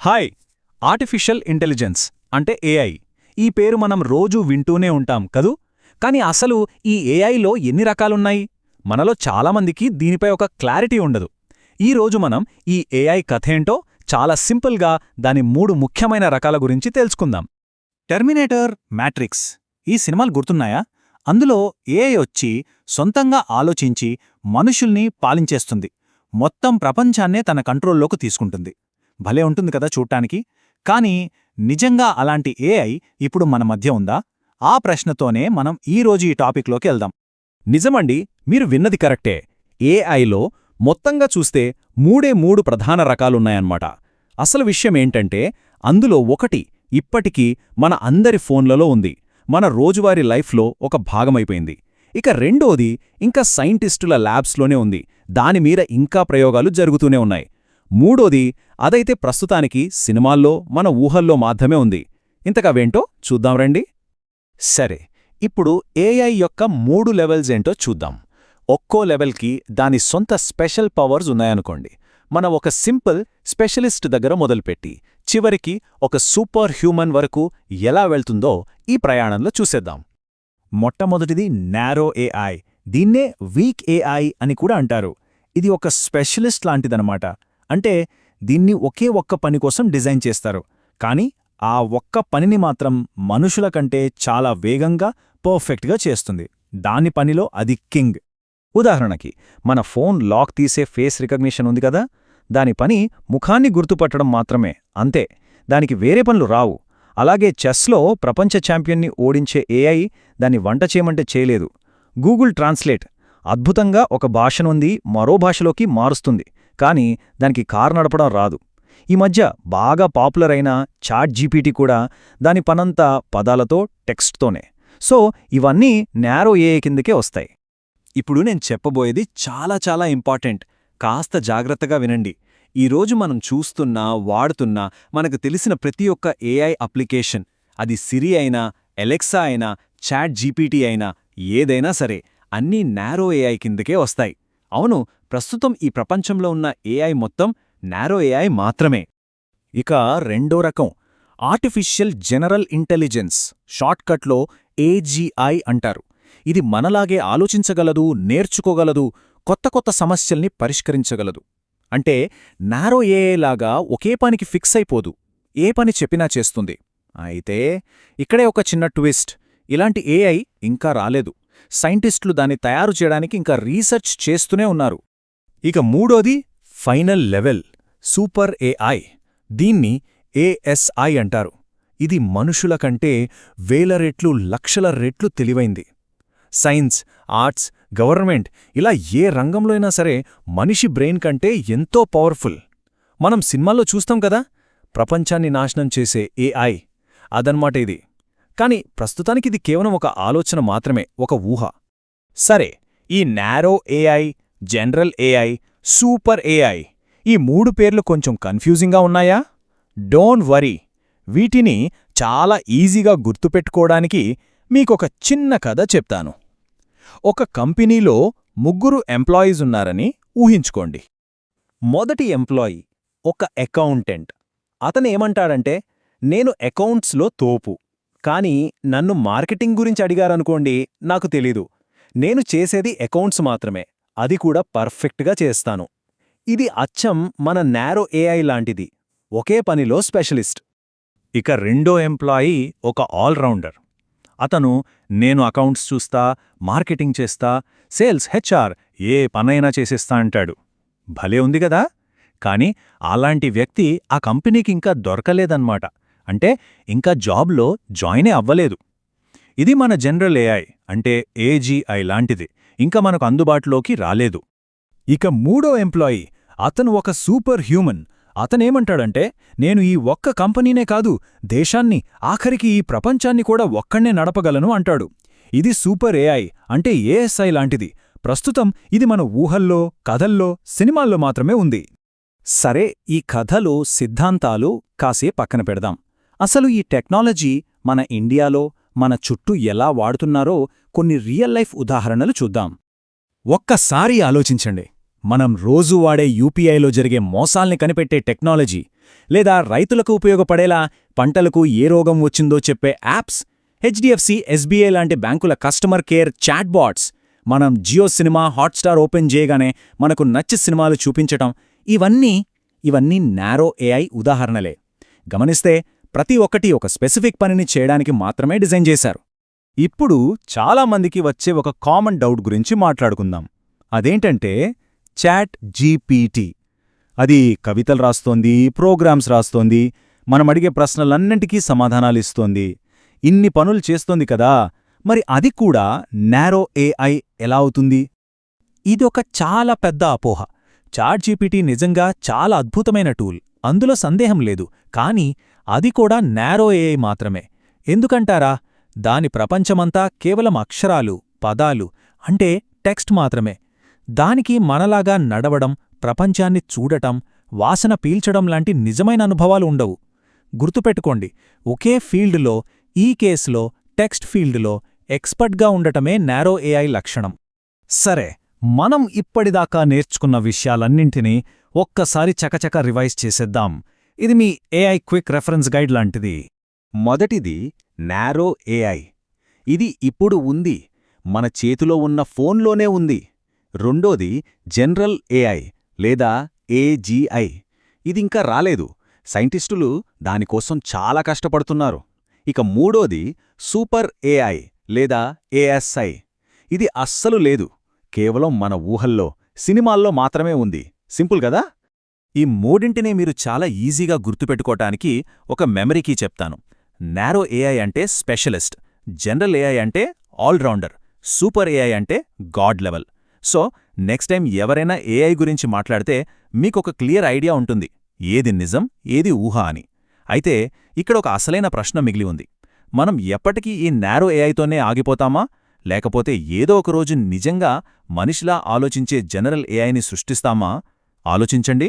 Hi artificial intelligence అంటే AI ఈ పేరు మనం రోజూ వింటూనే ఉంటాం కదూ కాని అసలు ఈ ఏఐలో ఎన్ని రకాలున్నాయి మనలో చాలామందికి దీనిపై ఒక క్లారిటీ ఉండదు ఈరోజు మనం ఈ ఏఐ కథేంటో చాలా సింపుల్గా దాని 3 ముఖ్యమైన రకాల గురించి తెలుసుకుందాం. టెర్మినేటర్, మ్యాట్రిక్స్ ఈ సినిమాలు గుర్తున్నాయా? అందులో ఏఐ వచ్చి సొంతంగా ఆలోచించి మనుషుల్ని పాలించేస్తుంది, మొత్తం ప్రపంచాన్నే తన కంట్రోల్లోకి తీసుకుంటుంది. భలే ఉంటుంది కదా చూడ్డానికి. కానీ నిజంగా అలాంటి ఏఐ ఇప్పుడు మన మధ్య ఉందా? ఆ ప్రశ్నతోనే మనం ఈరోజు ఈ టాపిక్లోకి వెళ్దాం. నిజమండి, మీరు విన్నది కరెక్టే. ఏఐలో మొత్తంగా చూస్తే 3 ప్రధాన రకాలున్నాయన్నమాట. అసలు విషయమేంటంటే అందులో ఒకటి ఇప్పటికీ మన అందరి ఫోన్లలో ఉంది, మన రోజువారీ లైఫ్లో ఒక భాగమైపోయింది. ఇక రెండోది ఇంకా సైంటిస్టుల ల్యాబ్స్లోనే ఉంది, దానిమీద ఇంకా ప్రయోగాలు జరుగుతూనే ఉన్నాయి. మూడోది అదైతే ప్రస్తుతానికి సినిమాల్లో మన ఊహల్లో మాత్రమే ఉంది. ఇంతకావేంటో చూద్దాం రండి. సరే, ఇప్పుడు ఏఐ యొక్క 3 లెవెల్స్ ఏంటో చూద్దాం. ఒక్కో లెవెల్కి దాని సొంత స్పెషల్ పవర్స్ ఉన్నాయనుకోండి. మనం ఒక సింపుల్ స్పెషలిస్ట్ దగ్గర మొదలుపెట్టి చివరికి ఒక సూపర్ హ్యూమన్ వరకు ఎలా వెళ్తుందో ఈ ప్రయాణంలో చూసేద్దాం. మొట్టమొదటిది నారో ఏఐ. దీన్నే వీక్ ఏఐ అని కూడా అంటారు. ఇది ఒక స్పెషలిస్ట్ లాంటిదనమాట. అంటే దీన్ని ఒకే ఒక్క పని కోసం డిజైన్ చేస్తారు, కానీ ఆ ఒక్క పనిని మాత్రం మనుషుల కంటే చాలా వేగంగా పర్ఫెక్ట్గా చేస్తుంది. దాని పనిలో అది కింగ్. ఉదాహరణకి మన ఫోన్ లాక్ తీసే ఫేస్ రికగ్నిషన్ ఉంది కదా, దాని పని ముఖాన్ని గుర్తుపట్టడం మాత్రమే, అంతే. దానికి వేరే పనులు రావు. అలాగే చెస్లో ప్రపంచ ఛాంపియన్ని ఓడించే ఏఐ దాన్ని వంట చేయమంటే చేయలేదు. గూగుల్ ట్రాన్స్లేట్ అద్భుతంగా ఒక భాషనుంది మరో భాషలోకి మారుస్తుంది, కానీ దానికి కారు నడపడం రాదు. ఈ మధ్య బాగా పాపులర్ అయిన చాట్ జీపీటీ కూడా దాని పనంతా పదాలతో, టెక్స్ట్తోనే. సో ఇవన్నీ నారో ఏఐ కిందకే వస్తాయి. ఇప్పుడు నేను చెప్పబోయేది చాలా చాలా ఇంపార్టెంట్. కాస్త జాగ్రత్తగా వినండి. ఈరోజు మనం చూస్తున్నా, వాడుతున్నా, మనకు తెలిసిన ప్రతి ఒక్క ఏఐ అప్లికేషన్, అది సిరి అయినా, ఎలెక్సా అయినా, చాట్ జీపీటీ అయినా, ఏదైనా సరే అన్నీ నారో ఏఐ కిందకే వస్తాయి. అవును, ప్రస్తుతం ఈ ప్రపంచంలో ఉన్న ఏఐ మొత్తం నారో ఏఐ మాత్రమే. ఇక రెండో రకం ఆర్టిఫిషియల్ జనరల్ ఇంటెలిజెన్స్, షార్ట్కట్లో ఏజీఐ అంటారు. ఇది మనలాగే ఆలోచించగలదు, నేర్చుకోగలదు, కొత్త కొత్త సమస్యల్ని పరిష్కరించగలదు. అంటే నారో ఏఐ లాగా ఒకే పనికి ఫిక్స్ అయిపోదు, ఏ పని చెప్పినా చేస్తుంది. అయితే ఇక్కడే ఒక చిన్న ట్విస్ట్. ఇలాంటి ఏఐ ఇంకా రాలేదు. సైంటిస్టులు దాన్ని తయారు చేయడానికి ఇంకా రీసెర్చ్ చేస్తూనే ఉన్నారు. ఇక మూడోది ఫైనల్ లెవెల్, సూపర్ ఏఐ. దీన్ని ఏఎస్ఐ అంటారు. ఇది మనుషుల కంటే వేల రెట్లు, లక్షల రెట్లు తెలివైంది. సైన్స్, ఆర్ట్స్, గవర్నమెంట్ ఇలా ఏ రంగంలో అయినా సరే మనిషి బ్రెయిన్ కంటే ఎంతో పవర్ఫుల్. మనం సినిమాల్లో చూస్తాం కదా, ప్రపంచాన్ని నాశనం చేసే ఏఐ, అదన్మాట ఇది. కాని ప్రస్తుతానికి ఇది కేవలం ఒక ఆలోచన మాత్రమే, ఒక ఊహ. సరే, ఈ narrow AI, general AI, super AI ఈ 3 పేర్లు కొంచెం కన్ఫ్యూజింగ్గా ఉన్నాయా? డోంట్ వరీ, వీటిని చాలా ఈజీగా గుర్తుపెట్టుకోవడానికి మీకొక చిన్న కథ చెప్తాను. ఒక కంపెనీలో 3 ఎంప్లాయీస్ ఉన్నారని ఊహించుకోండి. మొదటి ఎంప్లాయీ ఒక అకౌంటెంట్. అతనేమంటాడంటే, నేను అకౌంట్స్లో తోపు, కానీ నన్ను మార్కెటింగ్ గురించి అడిగారనుకోండి, నాకు తెలీదు. నేను చేసేది అకౌంట్స్ మాత్రమే, అది కూడా పర్ఫెక్ట్గా చేస్తాను. ఇది అచ్చం మన నారో ఏఐ లాంటిది, ఒకే పనిలో స్పెషలిస్ట్. ఇక రెండో ఎంప్లాయీ ఒక ఆల్రౌండర్. అతను నేను అకౌంట్స్ చూస్తా, మార్కెటింగ్ చేస్తా, సేల్స్, హెచ్ఆర్ ఏ పనైనా చేసేస్తా అంటాడు. భలే ఉంది కదా. కాని అలాంటి వ్యక్తి ఆ కంపెనీకి ఇంకా దొరకలేదన్నమాట. అంటే ఇంకా జాబ్లో జాయినే అవ్వలేదు. ఇది మన జనరల్ ఏఐ అంటే ఏజీఐ లాంటిది, ఇంకా మనకు అందుబాటులోకి రాలేదు. ఇక మూడో ఎంప్లాయీ, అతను ఒక సూపర్ హ్యూమన్. అతనేమంటాడంటే, నేను ఈ ఒక్క కంపెనీనే కాదు, దేశాన్ని, ఆఖరికి ఈ ప్రపంచాన్ని కూడా ఒక్కడే నడపగలను అంటాడు. ఇది సూపర్ ఏఐ అంటే ఏఎస్ఐ లాంటిది. ప్రస్తుతం ఇది మన ఊహల్లో, కథల్లో, సినిమాల్లో మాత్రమే ఉంది. సరే, ఈ కథలు, సిద్ధాంతాలు కాసే పక్కన పెడదాం. అసలు ఈ టెక్నాలజీ మన ఇండియాలో, మన చుట్టూ ఎలా వాడుతున్నారో కొన్ని రియల్ లైఫ్ ఉదాహరణలు చూద్దాం. ఒక్కసారి ఆలోచించండి. మనం రోజూ వాడే యూపీఐలో జరిగే మోసాల్ని కనిపెట్టే టెక్నాలజీ, లేదా రైతులకు ఉపయోగపడేలా పంటలకు ఏ రోగం వచ్చిందో చెప్పే యాప్స్, హెచ్డిఎఫ్సి, ఎస్బీఐ లాంటి బ్యాంకుల కస్టమర్ కేర్ చాట్బాట్స్, మనం జియో సినిమా, హాట్స్టార్ ఓపెన్ చేయగానే మనకు నచ్చి సినిమాలు చూపించటం, ఇవన్నీ నారో ఏఐ ఉదాహరణలే. గమనిస్తే ప్రతి ఒక్కటి ఒక స్పెసిఫిక్ పనిని చేయడానికి మాత్రమే డిజైన్ చేశారు. ఇప్పుడు చాలామందికి వచ్చే ఒక కామన్ డౌట్ గురించి మాట్లాడుకుందాం. అదేంటంటే చాట్ జీపీటీ. అది కవితలు రాస్తోంది, ప్రోగ్రామ్స్ రాస్తోంది, మనమడిగే ప్రశ్నలన్నింటికీ సమాధానాలిస్తోంది, ఇన్ని పనులు చేస్తోంది కదా, మరి అది కూడా నారో ఏఐ ఎలా అవుతుంది? ఇదొక చాలా పెద్ద అపోహ. చాట్ జీపీటీ నిజంగా చాలా అద్భుతమైన టూల్, అందులో సందేహం లేదు. కానీ అది కూడా నారో ఏఐ మాత్రమే. ఎందుకంటారా? దాని ప్రపంచమంతా కేవలం అక్షరాలు, పదాలు, అంటే టెక్స్ట్ మాత్రమే. దానికి మనలాగా నడవడం, ప్రపంచాన్ని చూడటం, వాసన పీల్చడం లాంటి నిజమైన అనుభవాలు ఉండవు. గుర్తుపెట్టుకోండి, ఒకే ఫీల్డ్లో, ఈ కేసులో టెక్స్ట్ ఫీల్డ్లో ఎక్స్పర్ట్గా ఉండటమే నారో ఏఐ లక్షణం. సరే, మనం ఇప్పటిదాకా నేర్చుకున్న విషయాలన్నింటినీ ఒక్కసారి చకచక రివైజ్ చేసేద్దాం. ఇది మీ ఏఐ క్విక్ రెఫరెన్స్ గైడ్ లాంటిది. మొదటిది నారో ఏఐ. ఇది ఇప్పుడు ఉంది, మన చేతిలో ఉన్న ఫోన్లోనే ఉంది. రెండోది జనరల్ ఏఐ లేదా ఏజీఐ. ఇదింకా రాలేదు, సైంటిస్టులు దానికోసం చాలా కష్టపడుతున్నారు. ఇక మూడోది సూపర్ ఏఐ లేదా ఏఎస్ఐ. ఇది అస్సలు లేదు, కేవలం మన ఊహల్లో, సినిమాల్లో మాత్రమే ఉంది. సింపుల్ కదా? ఈ మూడింటినే మీరు చాలా ఈజీగా గుర్తుపెట్టుకోటానికి ఒక మెమరీకీ చెప్తాను. నారో ఏఐ అంటే స్పెషలిస్ట్, జనరల్ ఏఐ అంటే ఆల్రౌండర్, సూపర్ ఏఐ అంటే God level. So next time ఎవరైనా ఏఐ గురించి మాట్లాడితే మీకొక క్లియర్ ఐడియా ఉంటుంది, ఏది నిజం, ఏది ఊహ అని. అయితే ఇక్కడ ఒక అసలైన ప్రశ్న మిగిలి ఉంది. మనం ఎప్పటికీ ఈ నారో ఏఐతోనే ఆగిపోతామా, లేకపోతే ఏదో ఒకరోజు నిజంగా మనిషిలా ఆలోచించే జనరల్ ఏఐని సృష్టిస్తామా? ఆలోచించండి.